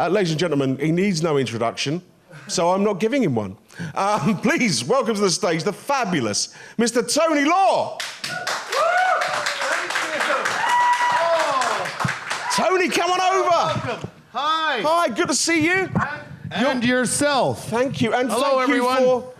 Ladies and gentlemen, he needs no introduction, so I'm not giving him one. Please welcome to the stage the fabulous Mr. Tony Law. Tony, come on over. Welcome. Hi. Hi, good to see you. And yourself. Thank you. And hello, thank everyone. You for...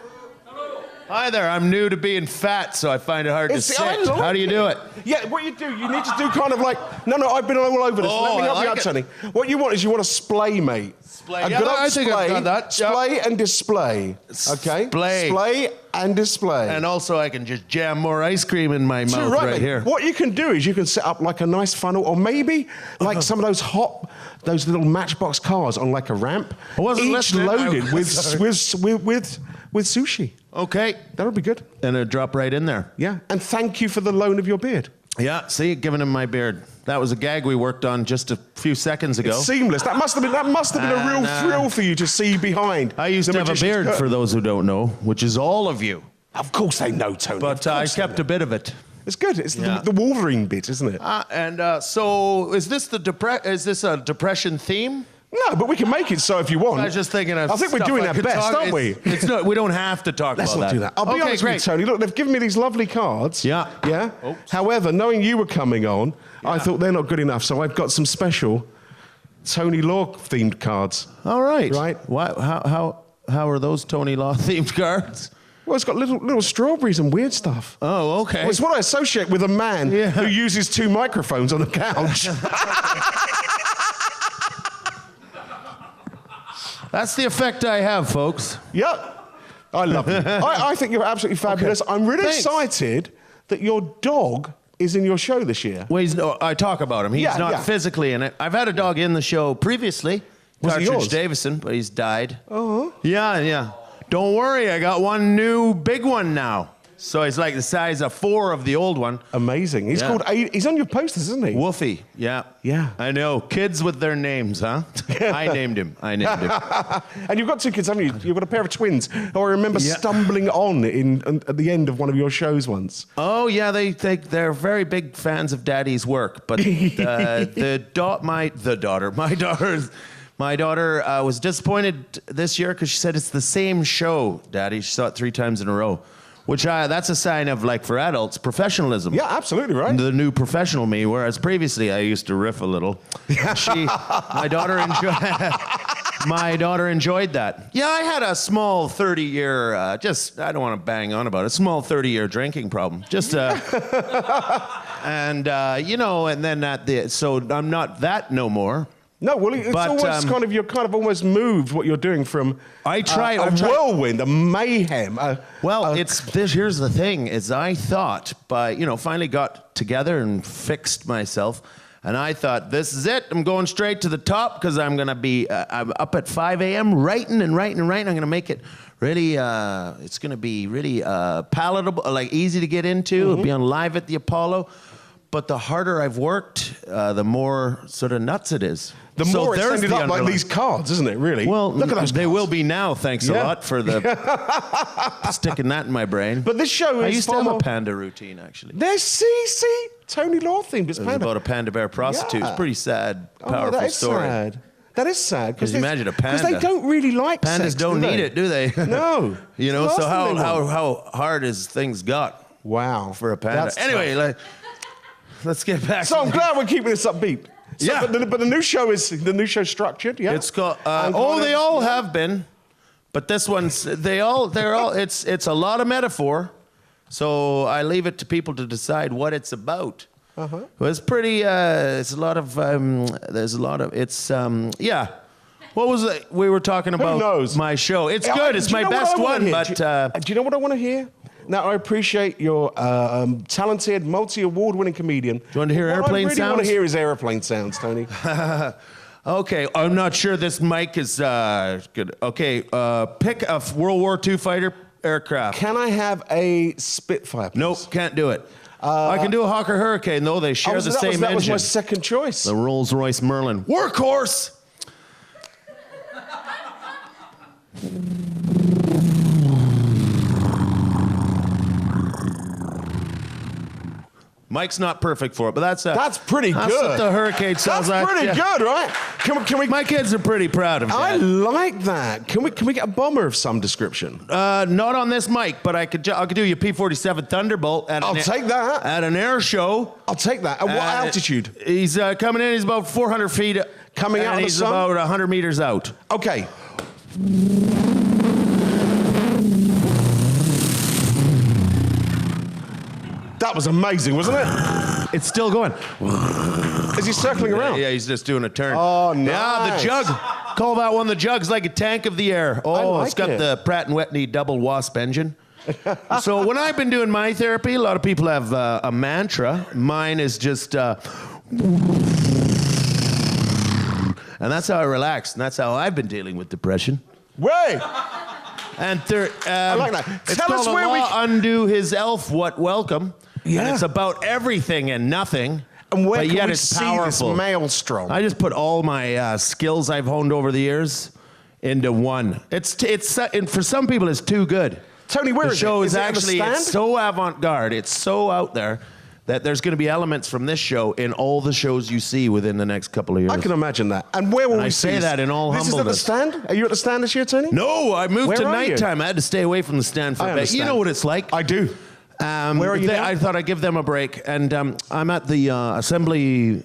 Hi there. I'm new to being fat, so I find it hard to sit. How do you do it? Yeah, what you do, you need to do kind of like... No, I've been all over this. Let me help you out, Tony. What you want is you want a splay, mate. Splay. A good old I think I've got that. Splay and display. Okay? Splay and display. And also I can just jam more ice cream in my mouth right here. What you can do is you can set up like a nice funnel, or maybe like some of those little Matchbox cars on like a ramp. Each loaded with sushi. Okay. That would be good. And it'll drop right in there. Yeah. And thank you for the loan of your beard. Yeah, see, giving him my beard. That was a gag we worked on just a few seconds ago. It's seamless. That must have been a real thrill for you to see behind. I used to have a beard, for those who don't know, which is all of you. Of course they know, Tony. But I kept a bit of it. It's good. It's the Wolverine bit, isn't it? So is this a depression theme? No, but we can make it so if you want. I was just thinking I think we're doing our best, aren't we? We don't have to talk Let's about not do that. I'll be honest with you, Tony. Look, they've given me these lovely cards. Yeah. Yeah? Oops. However, knowing you were coming on, I thought they're not good enough, so I've got some special Tony Law-themed cards. All right. Right? How are those Tony Law-themed cards? Well, it's got little strawberries and weird stuff. Oh, okay. Well, it's what I associate with a man who uses 2 microphones on the couch. That's the effect I have, folks. Yep. I love you. I think you're absolutely fabulous. Okay. I'm really excited that your dog is in your show this year. Well, I talk about him. He's not physically in it. I've had a dog in the show previously. Partridge Davison, but he's died. Oh. Yeah. Don't worry, I got one new big one now. So he's like the size of 4 of the old one. Amazing. He's called. He's on your posters, isn't he? Woofy. Yeah. Yeah. I know. Kids with their names, huh? I named him. And you've got 2 kids, haven't you? You've got a pair of twins who I remember stumbling on at the end of one of your shows once. Oh yeah, they're very big fans of Daddy's work, but my daughter was disappointed this year because she said it's the same show, Daddy. She saw it 3 times in a row. Which that's a sign of, like, for adults, professionalism. Yeah, absolutely right. The new professional me, whereas previously I used to riff a little. My daughter enjoyed that. Yeah, I had a small 30-year, I don't want to bang on about it, small 30-year drinking problem. And then so I'm not that no more. No, well, it's almost you're kind of almost moved what you're doing from a whirlwind, a mayhem. Here's the thing, is I thought finally got together and fixed myself, and I thought, this is it, I'm going straight to the top, because I'm going to be I'm up at 5 a.m. writing. I'm going to make it really, it's going to be really palatable, like easy to get into. It'll be on Live at the Apollo. But the harder I've worked, the more sort of nuts it is. The more it's ended up like these cards, isn't it, really? Well, look at those they cards. will be now, thanks a lot for sticking that in my brain. But this show is I used to have a panda routine, actually. There's Tony Law themed. It's about a panda bear prostitute. It's a pretty sad, powerful story. Sad. That is sad. Because imagine a panda. Because they don't really like pandas sex, don't need it, do they? No. So how hard has things got? Wow. For a panda. Anyway, let's get back. So I'm glad we're keeping this upbeat. But the new show is structured. Yeah. It's called. They all have been, but this one's they're all. It's a lot of metaphor, so I leave it to people to decide what it's about. Well, it's pretty. It's a lot of. There's a lot of. It's. Yeah. What was it we were talking about? Who knows? My show. It's good. It's my best one. But do you know what I want to hear? Now, I appreciate your talented, multi-award-winning comedian. Do you want to hear airplane sounds? What I really want to hear is airplane sounds, Tony. Okay, I'm not sure this mic is good. Okay, pick a World War II fighter aircraft. Can I have a Spitfire, please? Nope, can't do it. I can do a Hawker Hurricane, though. They share the same engine. That was my second choice. The Rolls-Royce Merlin. Workhorse! Mike's not perfect for it, but that's pretty that's good. What the hurricane sounds That's like. pretty good, right? Can we? My kids are pretty proud of I that. like that. Can we get a bomber of some description? Not on this mic, but I could do your P-47 Thunderbolt at I'll take that. at an air show. I'll take that. At what altitude? He's coming in. He's about 400 feet. Coming out of the he's sun? about 100 meters out. Okay. That was amazing, wasn't it? It's still going. Is he circling around? Yeah, he's just doing a turn. Oh, nice. Yeah, the jug. Call that one the jug's like a tank of the air. Oh, it's got it. the Pratt & Whitney double wasp engine. So when I've been doing my therapy, a lot of people have a mantra. Mine is just... and that's how I relax. And that's how I've been dealing with depression. Way! And I like that. It's Tell us called where we... Undo His Elf What Welcome. Yeah. And it's about everything and nothing. And where but can yet we it's see powerful. this maelstrom? I just put all my skills I've honed over the years into one. And for some people, it's too good. Tony, where the is show it? is Is it at the actually stand? it's so avant-garde. It's so out there that there's going to be elements from this show in all the shows you see within the next couple of years. I can imagine that. And where will And we I see say this? that in all This humbleness. is at the stand? Are you at the stand this year, Tony? No, I moved Where to are you? nighttime. I had to stay away from the stand for I a bit. You understand. know what it's like. I do. Where are you now? I thought I'd give them a break, and I'm at the assembly.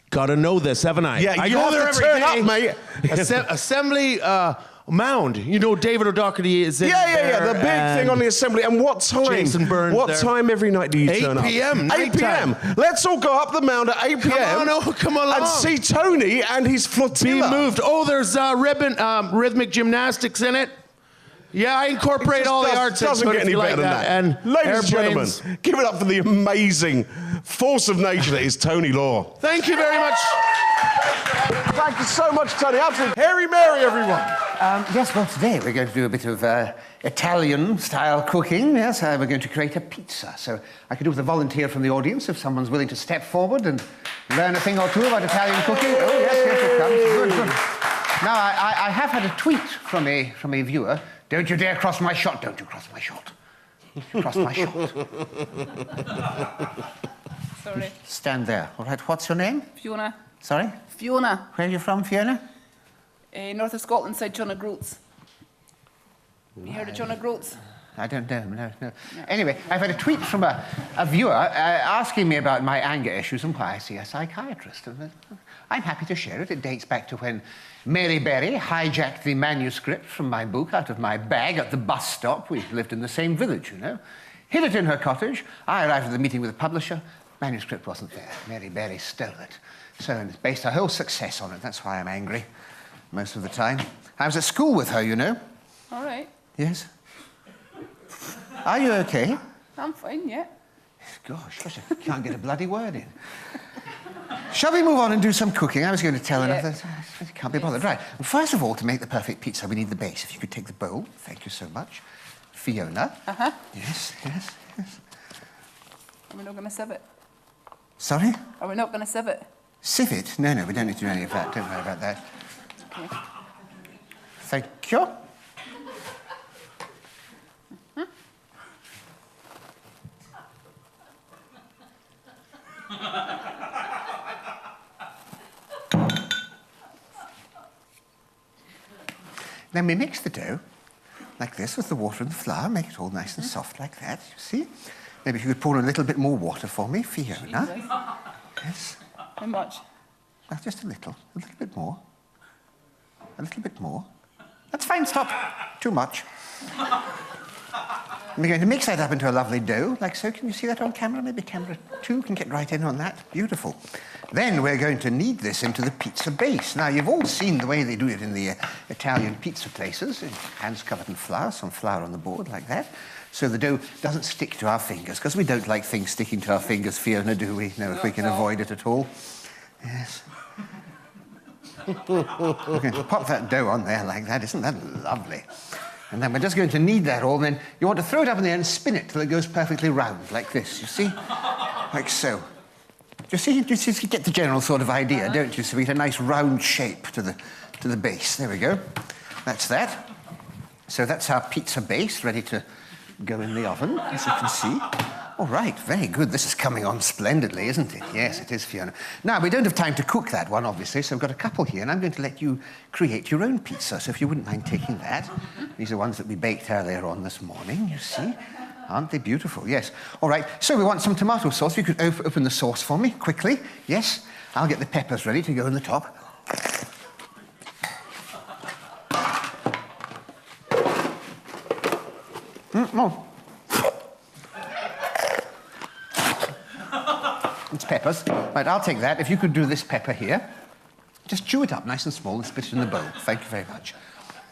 Gotta know this, haven't I? Yeah, I you go have there to every turn day. up, mate. Assembly mound. You know, David O'Doherty is in Yeah. there, The big thing on the assembly. And what time? Jason Burns What there. time every night do you 8 turn up? p.m., 8 p.m. nighttime. Let's all go up the mound at 8 p.m. Come along. And see Tony and his Be flotilla. moved. Oh, there's rhythmic gymnastics in it. Yeah, I incorporate Just all the arts. doesn't get any better than that. And Ladies and gentlemen, airplanes. give it up for the amazing force of nature that is Tony Law. Thank you very much. Thank you so much, Tony. Absolutely. Harry Mary, everyone. Yes, well, today we're going to do a bit of Italian-style cooking. Yes, we're going to create a pizza. So I could do with a volunteer from the audience if someone's willing to step forward and learn a thing or two about Italian cooking. Oh, yes, here it comes. Good. Now, I have had a tweet from a viewer. Don't you dare cross my shot. Don't you cross my shot. Cross my shot. Sorry. Stand there. All right, what's your name? Fiona. Sorry? Fiona. Where are you from, Fiona? North of Scotland, side Groats. You heard of Groats? I don't know, no. Anyway, I've had a tweet from a viewer asking me about my anger issues and why I see a psychiatrist. And I'm happy to share it. It dates back to when Mary Berry hijacked the manuscript from my book out of my bag at the bus stop. We lived in the same village, you know. Hid it in her cottage. I arrived at the meeting with the publisher. Manuscript wasn't there. Mary Berry stole it. So and based her whole success on it. That's why I'm angry most of the time. I was at school with her, you know. All right. Yes? Are you okay? I'm fine, yeah. Gosh, I can't get a bloody word in. Shall we move on and do some cooking? I was going to tell another... I can't be bothered. Right. Well, first of all, to make the perfect pizza, we need the base. If you could take the bowl. Thank you so much. Fiona. Uh-huh. Yes. Are we not going to sieve it? Sorry? Are we not going to sieve it? Sieve it? No, we don't need to do any of that. Don't worry about that. Okay. Thank you. Then we mix the dough like this with the water and the flour, make it all nice and soft like that, you see? Maybe if you could pour in a little bit more water for me, Fiona. Jesus. Yes. How much? Well, just a little bit more. A little bit more. That's fine, stop. Too much. And we're going to mix that up into a lovely dough, like so. Can you see that on camera? Maybe camera 2 can get right in on that. Beautiful. Then we're going to knead this into the pizza base. Now, you've all seen the way they do it in the Italian pizza places. Hands covered in flour, some flour on the board like that. So the dough doesn't stick to our fingers, because we don't like things sticking to our fingers, Fiona, do we? No, if we can avoid it at all. Yes. We're going to pop that dough on there like that. Isn't that lovely? And then we're just going to knead that all. Then you want to throw it up in the air and spin it till it goes perfectly round, like this, you see? Like so. Do you see, you get the general sort of idea, don't you? So we get a nice round shape to the base. There we go. That's that. So that's our pizza base, ready to go in the oven, as you can see. All right, very good. This is coming on splendidly, isn't it? Yes, it is, Fiona. Now, we don't have time to cook that one, obviously, so I've got a couple here, and I'm going to let you create your own pizza, so if you wouldn't mind taking that. These are ones that we baked earlier on this morning, you see. Aren't they beautiful? Yes. All right, so we want some tomato sauce. If you could open the sauce for me, quickly. Yes. I'll get the peppers ready to go on the top. Oh. It's peppers. Right, I'll take that. If you could do this pepper here. Just chew it up nice and small and spit it in the bowl. Thank you very much.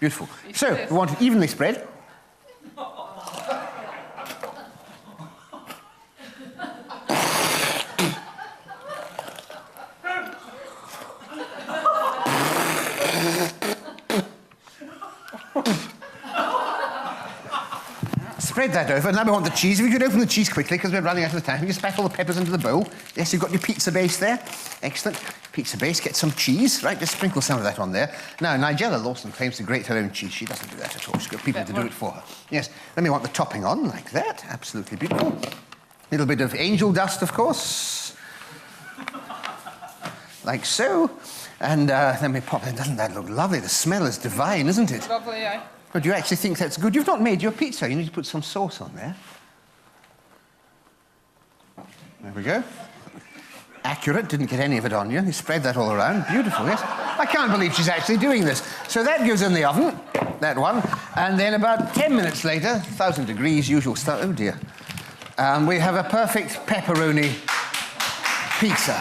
Beautiful. So, we want it evenly spread. Spread that over. Now we want the cheese. If you could open the cheese quickly, because we're running out of time. You spat all the peppers into the bowl. Yes, you've got your pizza base there. Excellent. Pizza base. Get some cheese. Right, just sprinkle some of that on there. Now, Nigella Lawson claims to grate her own cheese. She doesn't do that at all. She's got people to do it for her. Yes. Then we want the topping on, like that. Absolutely beautiful. A little bit of angel dust, of course. Like so. And then we pop in. Doesn't that look lovely? The smell is divine, isn't it? Lovely, aye. But do you actually think that's good? You've not made your pizza. You need to put some sauce on there. There we go. Accurate. Didn't get any of it on you. You spread that all around. Beautiful, yes? I can't believe she's actually doing this. So that goes in the oven, that one. And then about 10 minutes later, 1,000 degrees, usual stuff. Oh, dear. We have a perfect pepperoni pizza.